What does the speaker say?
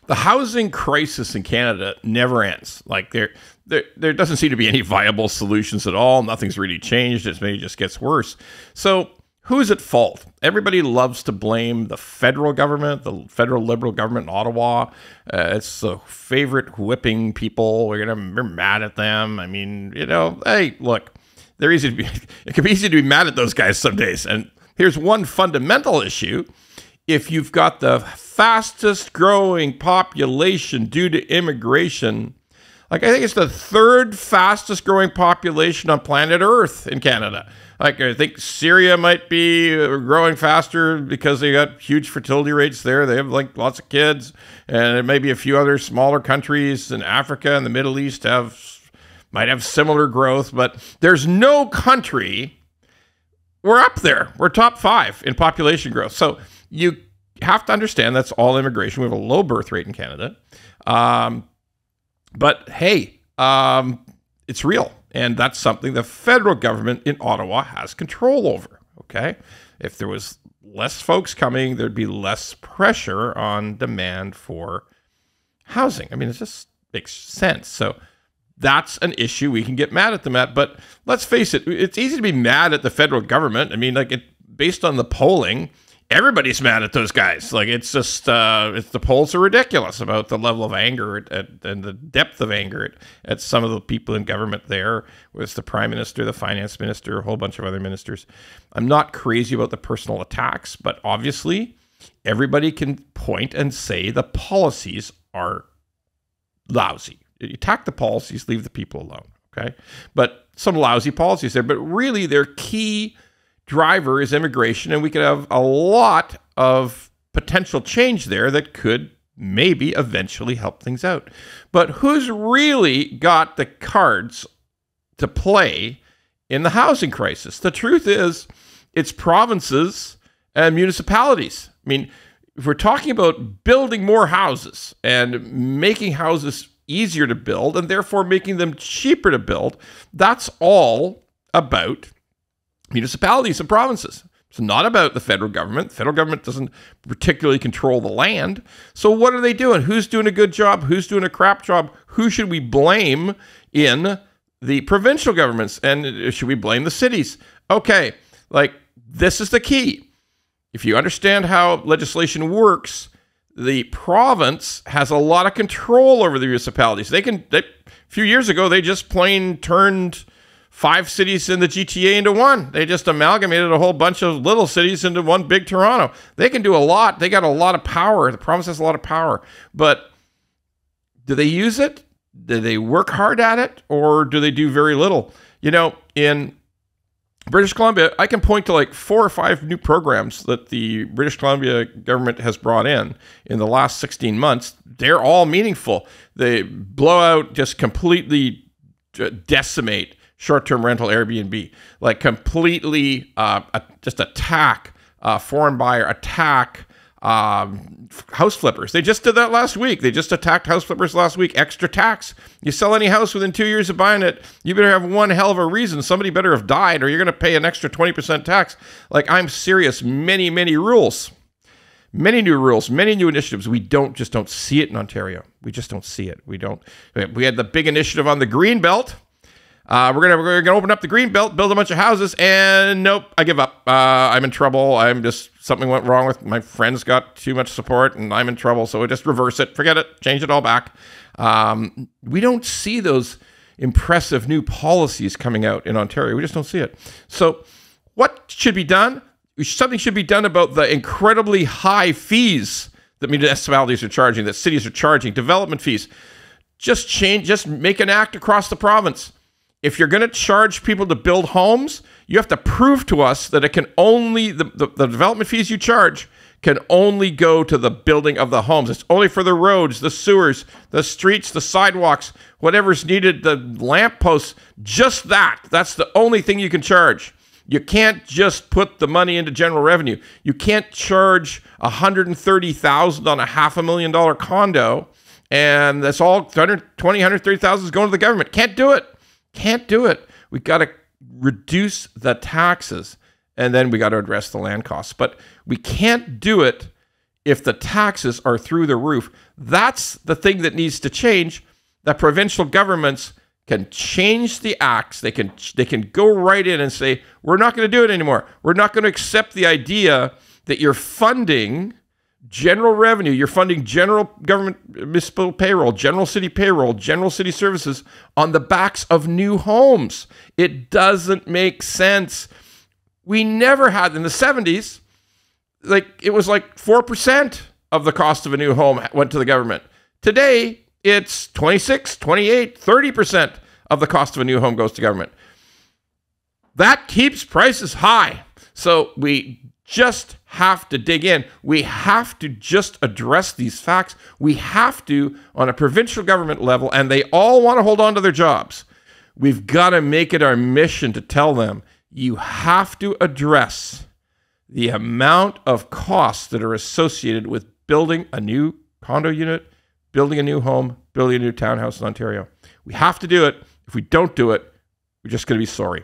the housing crisis in Canada never ends. Like there doesn't seem to be any viable solutions at all. Nothing's really changed. It maybe just gets worse. So who's at fault? Everybody loves to blame the federal government, the federal Liberal government in Ottawa. It's the favorite whipping people. We're mad at them. I mean, hey, look, they're easy to be. It can be easy to be mad at those guys some days. And here's one fundamental issue. If you've got the fastest growing population due to immigration, like I think it's the third fastest growing population on planet Earth in Canada. Like I think Syria might be growing faster because they got huge fertility rates there. They have like lots of kids, and maybe a few other smaller countries in Africa and the Middle East might have similar growth, but there's no country. We're up there. We're top 5 in population growth. So you have to understand that's all immigration. We have a low birth rate in Canada. But hey, it's real. And that's something the federal government in Ottawa has control over, okay? If there was less folks coming, there'd be less pressure on demand for housing. I mean, it just makes sense. So that's an issue we can get mad at them at. But let's face it, it's easy to be mad at the federal government. I mean, based on the polling, everybody's mad at those guys. Like, it's just, the polls are ridiculous about the level of anger and the depth of anger at some of the people in government there, with the prime minister, the finance minister, a whole bunch of other ministers. I'm not crazy about the personal attacks, but obviously everybody can point and say the policies are lousy. You attack the policies, leave the people alone, okay? But some lousy policies there, but really their key driver is immigration, and we could have a lot of potential change there that could maybe eventually help things out. But who's really got the cards to play in the housing crisis? The truth is, it's provinces and municipalities. I mean, if we're talking about building more houses and making houses easier to build and therefore making them cheaper to build, that's all about municipalities and provinces. It's not about the federal government. The federal government doesn't particularly control the land. So what are they doing? Who's doing a good job? Who's doing a crap job? Who should we blame in the provincial governments? And should we blame the cities? Okay, like, this is the key. If you understand how legislation works, the province has a lot of control over the municipalities. A few years ago, they just plain turned 5 cities in the GTA into one. They just amalgamated a whole bunch of little cities into one big Toronto. They can do a lot. They got a lot of power. The province has a lot of power. But do they use it? Do they work hard at it? Or do they do very little? In British Columbia, I can point to like 4 or 5 new programs that the British Columbia government has brought in the last 16 months. They're all meaningful. They blow out, just completely decimate short-term rental Airbnb, like completely just attack foreign buyer, attack house flippers. They just did that last week. They just attacked house flippers last week. Extra tax. You sell any house within 2 years of buying it, you better have one hell of a reason. Somebody better have died, or you're going to pay an extra 20% tax. Like, I'm serious. Many, many rules. Many new rules, many new initiatives. We just don't see it in Ontario. We just don't see it. We had the big initiative on the Green Belt. We're gonna open up the Green Belt, build a bunch of houses, and nope, I give up. I'm in trouble. Something went wrong with my friends, got too much support, and I'm in trouble. So we just reverse it, forget it, change it all back. We don't see those impressive new policies coming out in Ontario. We just don't see it. So what should be done? Something should be done about the incredibly high fees that municipalities are charging, that cities are charging, development fees. Just make an act across the province. If you're going to charge people to build homes, you have to prove to us that it can only, the development fees you charge can only go to the building of the homes. It's only for the roads, the sewers, the streets, the sidewalks, whatever's needed, the lamp posts, just that. That's the only thing you can charge. You can't just put the money into general revenue. You can't charge $130,000 on a $500,000 condo, and that's all $130,000 is going to the government. Can't do it. Can't do it. We got to reduce the taxes, and then we got to address the land costs. But we can't do it if the taxes are through the roof. That's the thing that needs to change. That provincial governments can change the acts. They can go right in and say, we're not going to do it anymore. We're not going to accept the idea that you're funding general revenue, you're funding general government municipal payroll, general city payroll, general city services on the backs of new homes. It doesn't make sense. We never had in the 70s, it was like 4% of the cost of a new home went to the government. Today, it's 26, 28, 30% of the cost of a new home goes to government. That keeps prices high. So we just have to dig in. We have to just address these facts. We have to, on a provincial government level, and they all want to hold on to their jobs. We've got to make it our mission to tell them, you have to address the amount of costs that are associated with building a new condo unit, building a new home, building a new townhouse in Ontario. We have to do it. If we don't do it, we're just going to be sorry.